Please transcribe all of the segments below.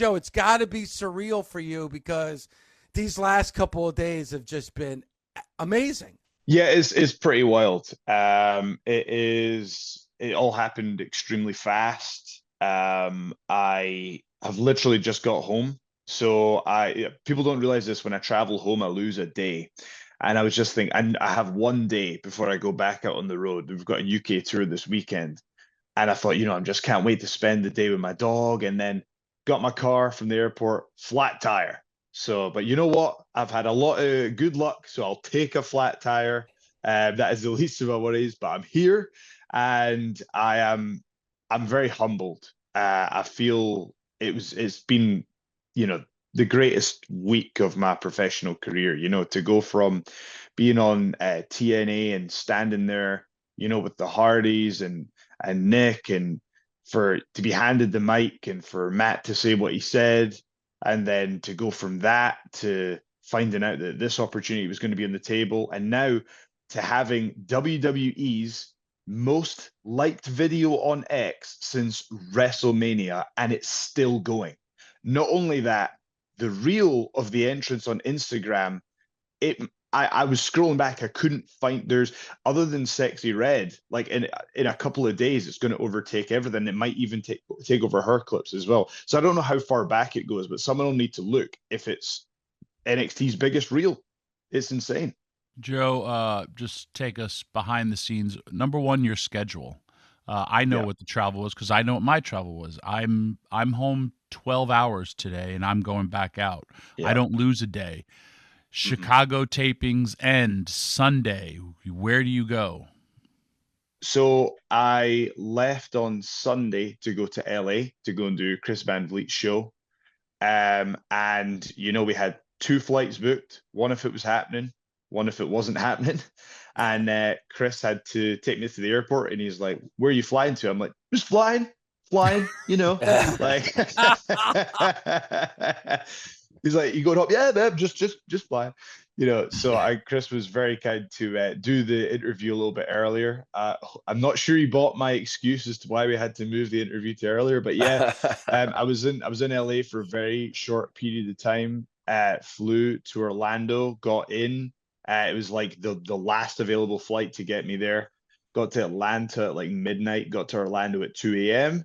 Joe, it's got to be surreal for you because these last couple of days have just been amazing. Yeah, it's pretty wild. It all happened extremely fast. I have literally just got home. So people don't realize this, when I travel home, I lose a day. And I was just thinking, I have one day before I go back out on the road. We've got a UK tour this weekend. And I thought, I just can't wait to spend the day with my dog. And then got my car from the airport, flat tire. So, but you know what? I've had a lot of good luck, so I'll take a flat tire. That is the least of my worries. But I'm here, and I'm very humbled. I feel it's been, you know, the greatest week of my professional career. To go from being on TNA and standing there, with the Hardys and Nick, and for to be handed the mic and for Matt to say what he said, and then to go from that to finding out that this opportunity was going to be on the table, and now to having WWE's most liked video on X since WrestleMania, and it's still going. Not only that, the reel of the entrance on Instagram, I was scrolling back. I couldn't find, there's, other than Sexy Red, like in a couple of days, it's going to overtake everything. It might even take over her clips as well. So I don't know how far back it goes, but someone will need to look if it's NXT's biggest reel. It's insane. Joe, just take us behind the scenes. Number one, your schedule. I know Yeah. what the travel was because I know what my travel was. I'm home 12 hours today, and I'm going back out. I Yeah. don't lose a day. Chicago tapings end Sunday. Where do you go? So I left on Sunday to go to LA to go and do Chris Van Vliet's show. And we had two flights booked, one if it was happening, one if it wasn't happening. And Chris had to take me to the airport, and he's like, "Where are you flying to?" I'm like, "Just flying, like he's like, "You going up?" "Yeah, man, just flying." So Chris was very kind to do the interview a little bit earlier. I'm not sure he bought my excuse as to why we had to move the interview to earlier, but yeah, I was in LA for a very short period of time. Flew to Orlando, got in. It was like the last available flight to get me there. Got to Atlanta at like midnight. Got to Orlando at 2 a.m.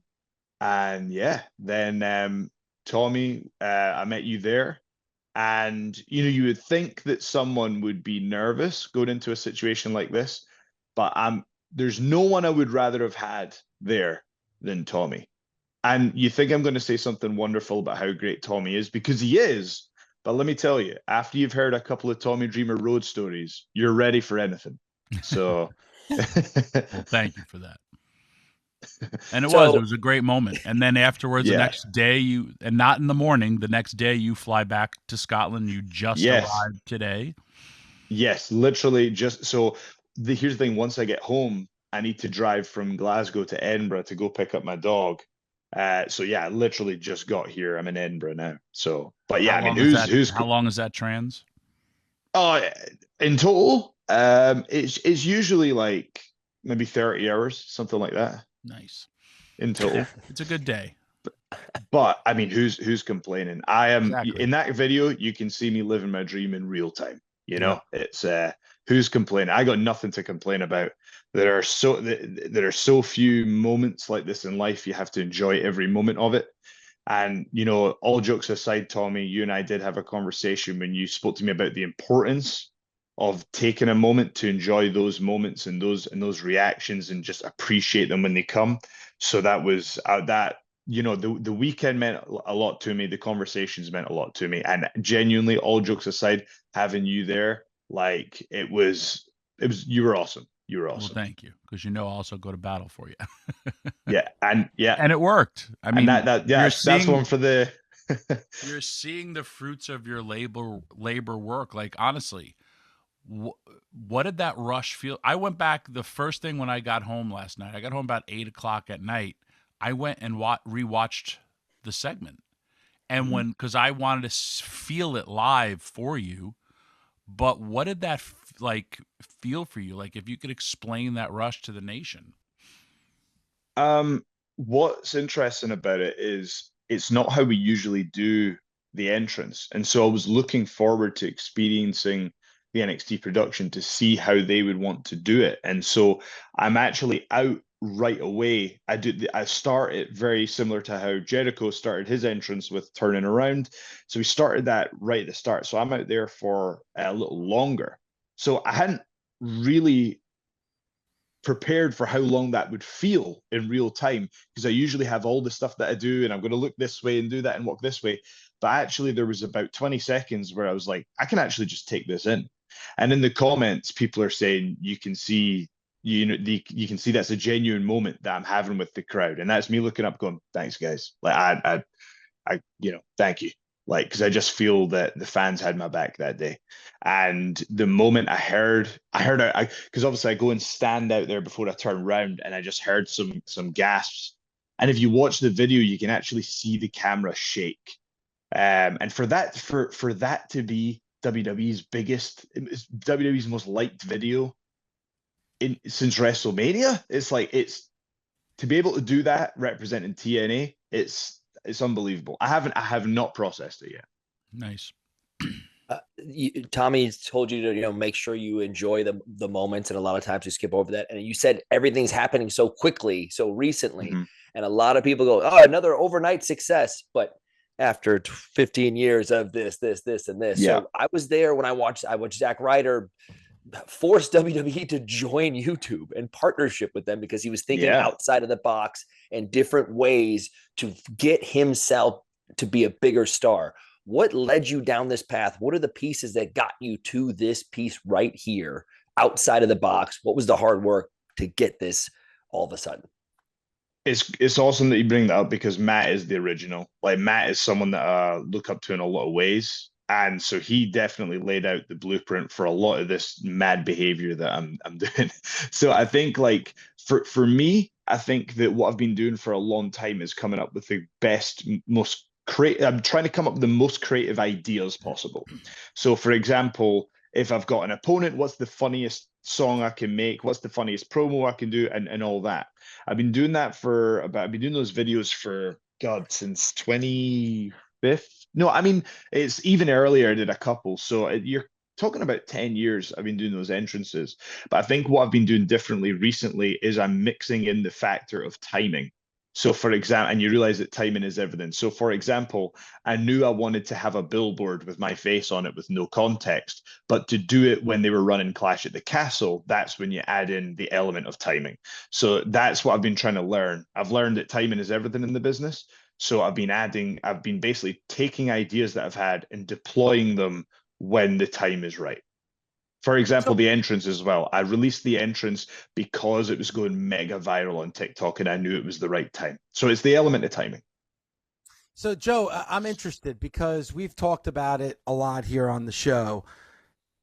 And yeah, then Tommy, I met you there. And you would think that someone would be nervous going into a situation like this, but there's no one I would rather have had there than Tommy. And you think I'm going to say something wonderful about how great Tommy is, because he is. But let me tell you, after you've heard a couple of Tommy Dreamer Road stories, you're ready for anything. So, Well, thank you for that. And it So- was a great moment. And then afterwards, the Yeah. next day, and not in the morning, the next day you fly back to Scotland. You just Yes. arrived today. Yes, literally just so here's the thing, once I get home, I need to drive from Glasgow to Edinburgh to go pick up my dog. So yeah, I literally just got here. I'm in Edinburgh now. So, but yeah, I mean, How long is that trans? oh, in total, it's usually like maybe 30 hours, something like that Nice. in total. It's a good day. But I mean, who's complaining? I am Exactly. in that video. You can see me living my dream in real time. Yeah. It's who's complaining? I got nothing to complain about. There are so few moments like this in life. You have to enjoy every moment of it. And all jokes aside, Tommy, you and I did have a conversation when you spoke to me about the importance of taking a moment to enjoy those moments and those reactions and just appreciate them when they come. So that was the weekend meant a lot to me. The conversations meant a lot to me, and genuinely, all jokes aside, having you there, like it was, you were awesome. You were Well, awesome. thank you, because I'll also go to battle for you. Yeah, and it worked. I mean, that's one for the. You're seeing the fruits of your labor work. Like, honestly, what did that rush feel? I went back the first thing when I got home last night. I got home about 8 o'clock at night. I went and rewatched the segment, and because I wanted to feel it live for you. But what did that feel for you? Like, if you could explain that rush to the nation. What's interesting about it is it's not how we usually do the entrance. And so I was looking forward to experiencing the NXT production to see how they would want to do it. And so I'm actually out right away. I start it very similar to how Jericho started his entrance with turning around. So we started that right at the start. So I'm out there for a little longer. So I hadn't really prepared for how long that would feel in real time, because I usually have all the stuff that I do and I'm going to look this way and do that and walk this way. But actually, there was about 20 seconds where I was like, I can actually just take this in. And in the comments, people are saying you can see, you can see that's a genuine moment that I'm having with the crowd, and that's me looking up, going, "Thanks, guys. Like thank you." Like, because I just feel that the fans had my back that day. And the moment I heard, because obviously I go and stand out there before I turn around, and I just heard some gasps. And if you watch the video, you can actually see the camera shake. And for that to be WWE's biggest, WWE's most liked video since WrestleMania, it's to be able to do that representing TNA, it's unbelievable. I have not processed it yet. Nice. Tommy told you to make sure you enjoy the moments, and a lot of times you skip over that. And you said everything's happening so quickly, so recently, and a lot of people go, "Oh, another overnight success," but after 15 years of this, and this. Yeah. So I was there when I watched Zack Ryder force WWE to join YouTube and partnership with them, because he was thinking outside of the box and different ways to get himself to be a bigger star. What led you down this path? What are the pieces that got you to this piece right here outside of the box? What was the hard work to get this all of a sudden? It's awesome that you bring that up, because Matt is the original. Like, Matt is someone that I look up to in a lot of ways. And so he definitely laid out the blueprint for a lot of this mad behavior that I'm doing. So I think, like, for me, I think that what I've been doing for a long time is coming up with the best, most creative. I'm trying to come up with the most creative ideas possible. So, for example, if I've got an opponent, what's the funniest song I can make? What's the funniest promo I can do? And all that. I've been doing that I've been doing those videos for, God, since 25th. No, I mean, it's even earlier. I did a couple. So you're talking about 10 years I've been doing those entrances. But I think what I've been doing differently recently is I'm mixing in the factor of timing. So, for example, and you realize that timing is everything. So, for example, I knew I wanted to have a billboard with my face on it with no context, but to do it when they were running Clash at the Castle, that's when you add in the element of timing. So that's what I've been trying to learn. I've learned that timing is everything in the business. So I've been basically taking ideas that I've had and deploying them when the time is right. For example, the entrance as well. I released the entrance because it was going mega viral on TikTok, and I knew it was the right time. So it's the element of timing. So, Joe, I'm interested because we've talked about it a lot here on the show.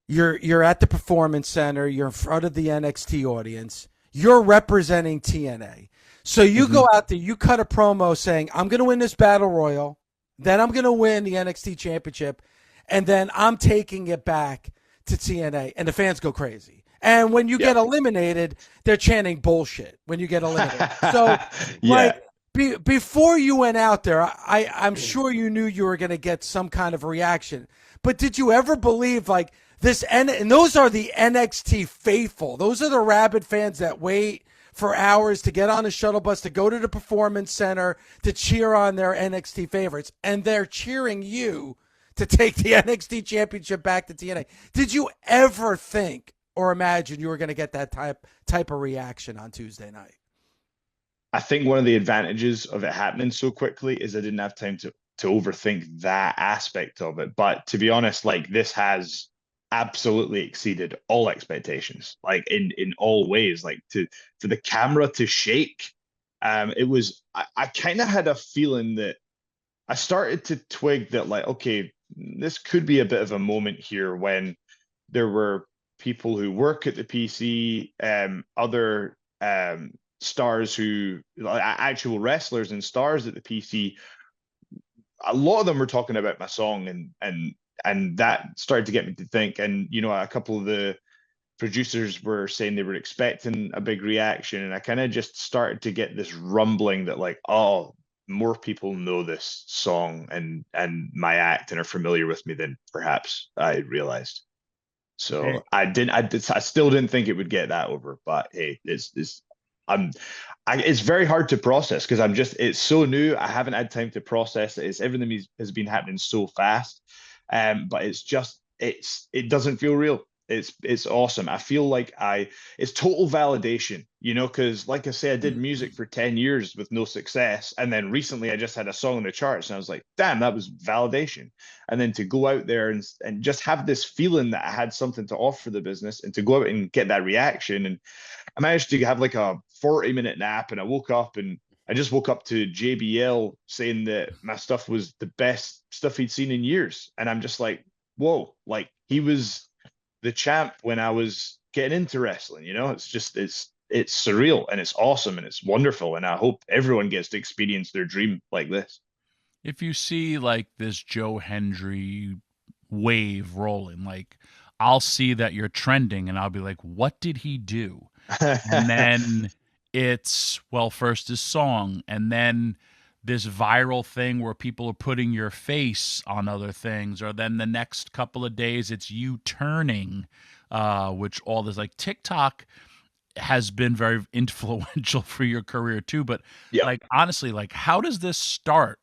You're at the Performance Center. You're in front of the NXT audience. You're representing TNA. So you go out there, you cut a promo saying, I'm going to win this Battle Royal, then I'm going to win the NXT Championship, and then I'm taking it back to TNA, and the fans go crazy. And when you get eliminated, they're chanting bullshit when you get eliminated. So, before you went out there, I'm sure you knew you were going to get some kind of reaction. But did you ever believe, like, this? And those are the NXT faithful. Those are the rabid fans that wait for hours to get on a shuttle bus to go to the Performance Center to cheer on their NXT favorites. And they're cheering you to take the NXT Championship back to TNA. Did you ever think or imagine you were going to get that type of reaction on Tuesday night? I think one of the advantages of it happening so quickly is I didn't have time to overthink that aspect of it. But to be honest, like, this has absolutely exceeded all expectations, like in all ways. Like, for the camera to shake, it was, I kind of had a feeling that I started to twig that, like, okay, this could be a bit of a moment here when there were people who work at the PC, other stars who, like, actual wrestlers and stars at the PC. A lot of them were talking about my song, and that started to get me to think. And a couple of the producers were saying they were expecting a big reaction, and I kind of just started to get this rumbling that, like, oh, more people know this song and my act and are familiar with me than perhaps I realized. So I still didn't think it would get that over, but hey, it's very hard to process because it's so new. I haven't had time to process it. Everything has been happening so fast. But it doesn't feel real. It's awesome. I feel like it's total validation, because like I say, I did music for 10 years with no success. And then recently I just had a song in the charts and I was like, damn, that was validation. And then to go out there and just have this feeling that I had something to offer the business and to go out and get that reaction. And I managed to have like a 40-minute nap and I woke up and I just woke up to JBL saying that my stuff was the best stuff he'd seen in years. And I'm just like, whoa, like he was the champ when I was getting into wrestling, it's surreal and it's awesome and it's wonderful. And I hope everyone gets to experience their dream like this. If you see like this Joe Hendry wave rolling, like I'll see that you're trending and I'll be like, what did he do? And then it's, well, first his song, and then this viral thing where people are putting your face on other things, or then the next couple of days it's you turning, which all this, like TikTok has been very influential for your career too. But Yep. like, honestly, like how does this start?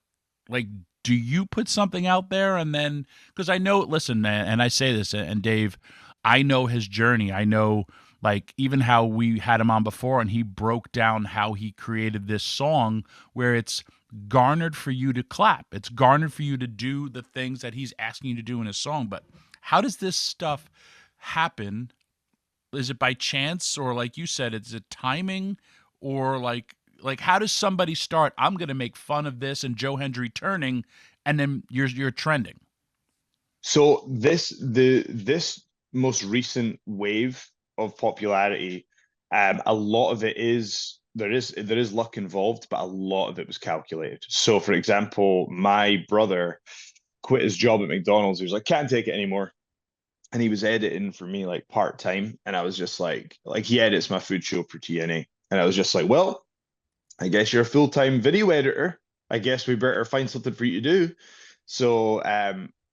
Like, do you put something out there and then, because I know, listen, man, and I say this, and Dave, I know his journey. I know like even how we had him on before and he broke down how he created this song where it's garnered for you to clap. It's garnered for you to do the things that he's asking you to do in his song. But how does this stuff happen? Is it by chance, or like you said, is it timing, or like how does somebody start, I'm going to make fun of this and Joe Hendry turning, and then you're trending? So this most recent wave of popularity, a lot of it is there is luck involved, but a lot of it was calculated. So for example, my brother quit his job at McDonald's. He was like, can't take it anymore. And he was editing for me like part-time. And I was just like he edits my food show for TNA. And I was just like, well, I guess you're a full-time video editor. I guess we better find something for you to do. So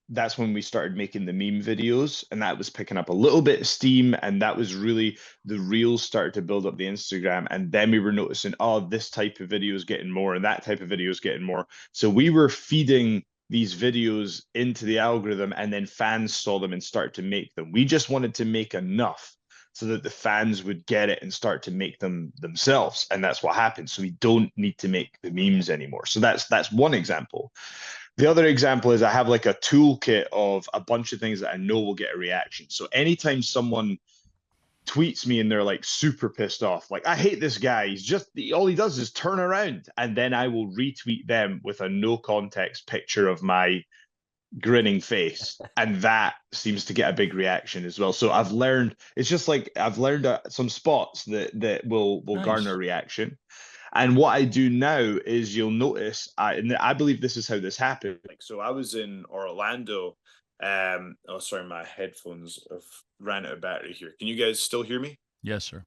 that's when we started making the meme videos, and that was picking up a little bit of steam, and that was really the reels started to build up the Instagram, and then we were noticing, oh, this type of video is getting more and that type of video is getting more. So we were feeding these videos into the algorithm, and then fans saw them and started to make them. We just wanted to make enough so that the fans would get it and start to make them themselves, and that's what happened. So we don't need to make the memes anymore. So that's one example. The other example is I have like a toolkit of a bunch of things that I know will get a reaction. So anytime someone tweets me and they're like super pissed off, like, I hate this guy, all he does is turn around, and then I will retweet them with a no context picture of my grinning face, and that seems to get a big reaction as well. So I've learned some spots that will Nice. garner a reaction. And what I do now is, you'll notice, and I believe this is how this happened. Like, so I was in Orlando. Oh, sorry, my headphones have ran out of battery here. Can you guys still hear me? Yes, sir.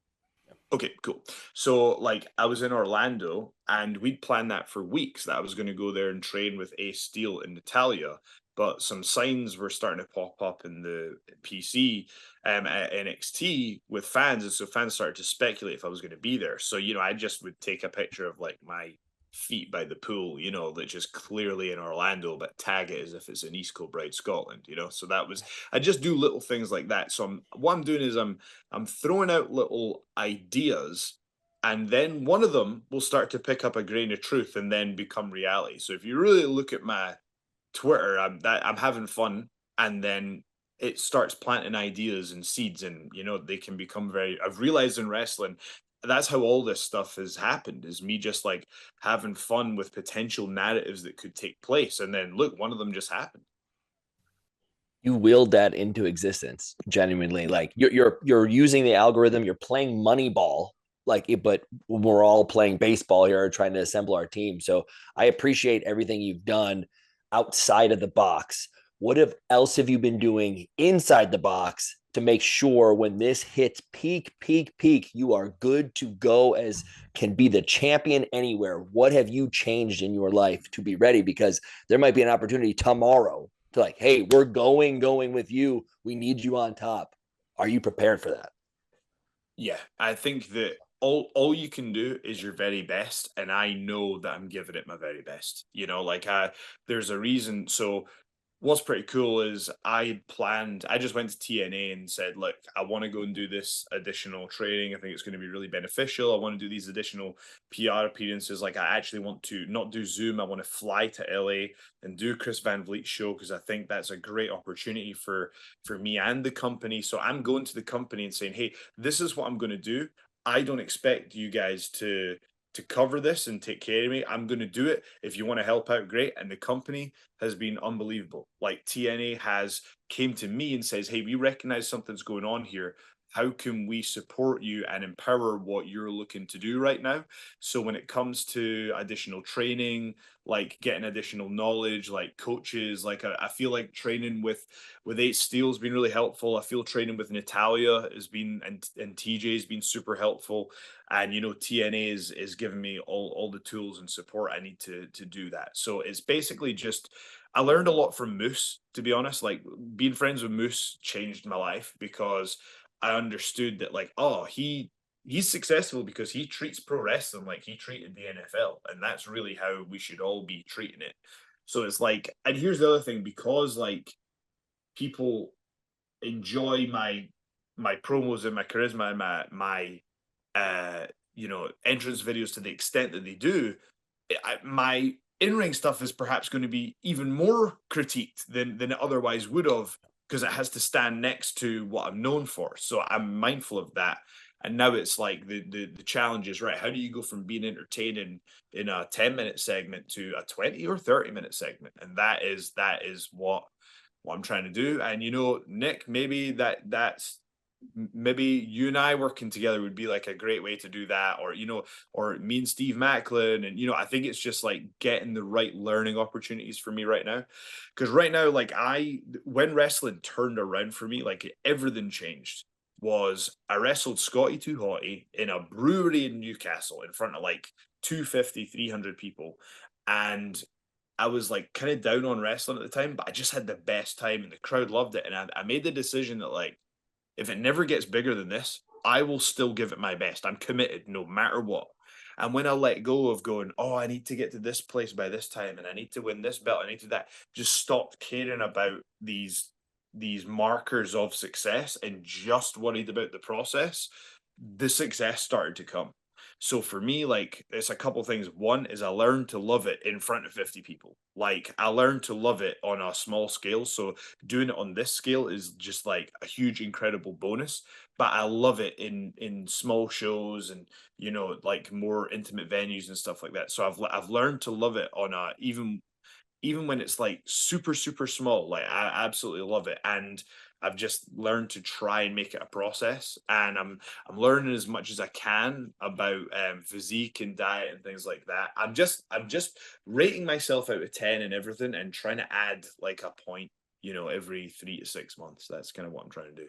Okay, cool. So like I was in Orlando and we'd planned that for weeks, that I was going to go there and train with Ace Steel and Natalia. But some signs were starting to pop up in the PC at NXT with fans. And so fans started to speculate if I was going to be there. So, I just would take a picture of like my feet by the pool, that's just clearly in Orlando, but tag it as if it's in East Kilbride, Scotland, So that was, I just do little things like that. So what I'm doing is I'm throwing out little ideas, and then one of them will start to pick up a grain of truth and then become reality. So if you really look at my Twitter, I'm having fun, and then it starts planting ideas and seeds, and they can become I've realized in wrestling, that's how all this stuff has happened, is me just like having fun with potential narratives that could take place, and then look, one of them just happened. You willed that into existence, genuinely. Like you're using the algorithm, you're playing Moneyball, but we're all playing baseball here, trying to assemble our team. So I appreciate everything you've done outside of the box. What else have you been doing inside the box to make sure when this hits peak, you are good to go as can be the champion anywhere? What have you changed in your life to be ready? Because there might be an opportunity tomorrow to like, hey, we're going with you. We need you on top. Are you prepared for that? Yeah, I think that all you can do is your very best, and I know that I'm giving it my very best. You know, like there's a reason. So what's pretty cool is I just went to TNA and said, look, I want to go and do this additional training. I think it's going to be really beneficial. I want to do these additional PR appearances. Like, I actually want to not do Zoom. I want to fly to LA and do Chris Van Vliet's show, because I think that's a great opportunity for me and the company. So I'm going to the company and saying, hey, this is what I'm going to do. I don't expect you guys to cover this and take care of me. I'm going to do it. If you want to help out, great. And the company has been unbelievable. Like, TNA has came to me and says, hey, we recognize something's going on here. How can we support you and empower what you're looking to do right now? So when it comes to additional training, like getting additional knowledge, like coaches, like I feel like training with Ace Steel has been really helpful. I feel training with Natalia has been, and TJ has been super helpful. And TNA is giving me all the tools and support I need to do that. So it's basically just, I learned a lot from Moose, to be honest. Like, being friends with Moose changed my life, because I understood that, like, oh, he's successful because he treats pro wrestling like he treated the NFL, and that's really how we should all be treating it. So it's like, and here's the other thing, because like people enjoy my promos and my charisma and my entrance videos to the extent that they do, my in-ring stuff is perhaps going to be even more critiqued than it otherwise would have, because it has to stand next to what I'm known for. So I'm mindful of that. And now it's like the challenge is, right, how do you go from being entertaining in a 10-minute segment to a 20 or 30-minute segment? And that is what I'm trying to do. And Nick, maybe maybe you and I working together would be like a great way to do that, or me and Steve Macklin. And I think it's just like getting the right learning opportunities for me right now, because right now, like, when wrestling turned around for me, like, everything changed. Was I wrestled Scotty 2 Hotty in a brewery in Newcastle in front of like 250, 300 people, and I was like kind of down on wrestling at the time, but I just had the best time and the crowd loved it. And I made the decision that, like, if it never gets bigger than this, I will still give it my best. I'm committed no matter what. And when I let go of going, oh, I need to get to this place by this time, and I need to win this belt, I need to that, just stopped caring about these markers of success and just worried about the process, the success started to come. So for me, like, it's a couple things. One is I learned to love it in front of 50 people. Like, I learned to love it on a small scale. So doing it on this scale is just like a huge, incredible bonus. But I love it in small shows and like more intimate venues and stuff like that. So I've learned to love it on a even when it's like super, super small. Like, I absolutely love it. And I've just learned to try and make it a process, and I'm learning as much as I can about physique and diet and things like that. I'm just rating myself out of 10 and everything, and trying to add like a point, every 3 to 6 months. That's kind of what I'm trying to do.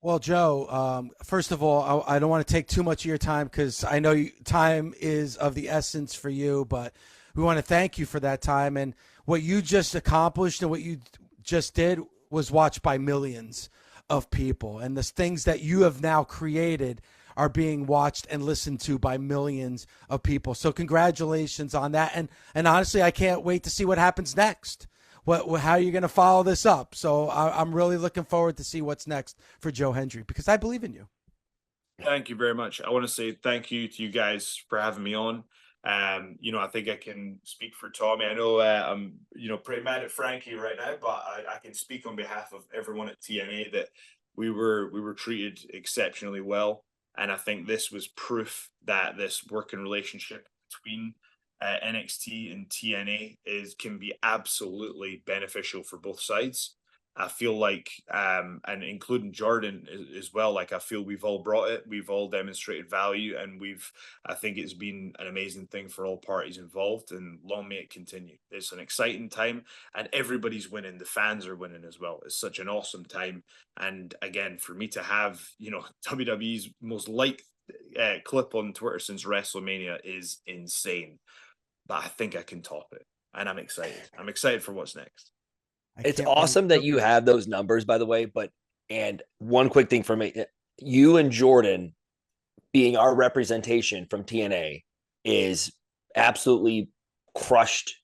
Well, Joe, first of all, I don't want to take too much of your time, because I know time is of the essence for you, but we want to thank you for that time. And what you just accomplished and what you just did was watched by millions of people. And the things that you have now created are being watched and listened to by millions of people. So congratulations on that. And honestly, I can't wait to see what happens next. How are you going to follow this up? So I'm really looking forward to see what's next for Joe Hendry, because I believe in you. Thank you very much. I want to say thank you to you guys for having me on. I think I can speak for Tommy. I know I'm, pretty mad at Frankie right now, but I can speak on behalf of everyone at TNA that we were treated exceptionally well. And I think this was proof that this working relationship between NXT and TNA can be absolutely beneficial for both sides. I feel like, and including Jordan as well, like I feel we've all brought it, we've all demonstrated value, and I think it's been an amazing thing for all parties involved, and long may it continue. It's an exciting time, and everybody's winning. The fans are winning as well. It's such an awesome time. And again, for me to have, WWE's most liked clip on Twitter since WrestleMania is insane. But I think I can top it, and I'm excited. I'm excited for what's next. It's awesome that you have those numbers, by the way. And one quick thing for me, you and Jordan being our representation from TNA is absolutely crushed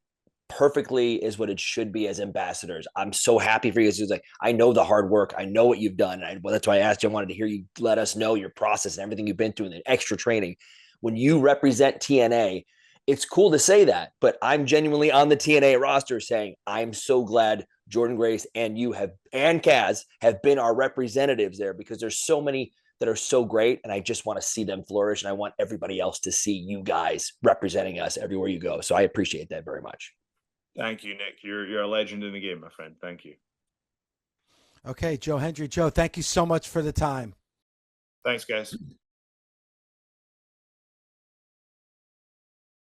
perfectly, is what it should be as ambassadors. I'm so happy for you. It's like, I know the hard work. I know what you've done. That's why I asked you. I wanted to hear you let us know your process and everything you've been through and the extra training. When you represent TNA, it's cool to say that, but I'm genuinely on the TNA roster saying, I'm so glad Jordan Grace and you and Kaz have been our representatives there, because there's so many that are so great, and I just want to see them flourish, and I want everybody else to see you guys representing us everywhere you go. So I appreciate that very much. Thank you, Nick. You're a legend in the game, my friend. Thank you. Okay, Joe Hendry. Joe, thank you so much for the time. Thanks, guys.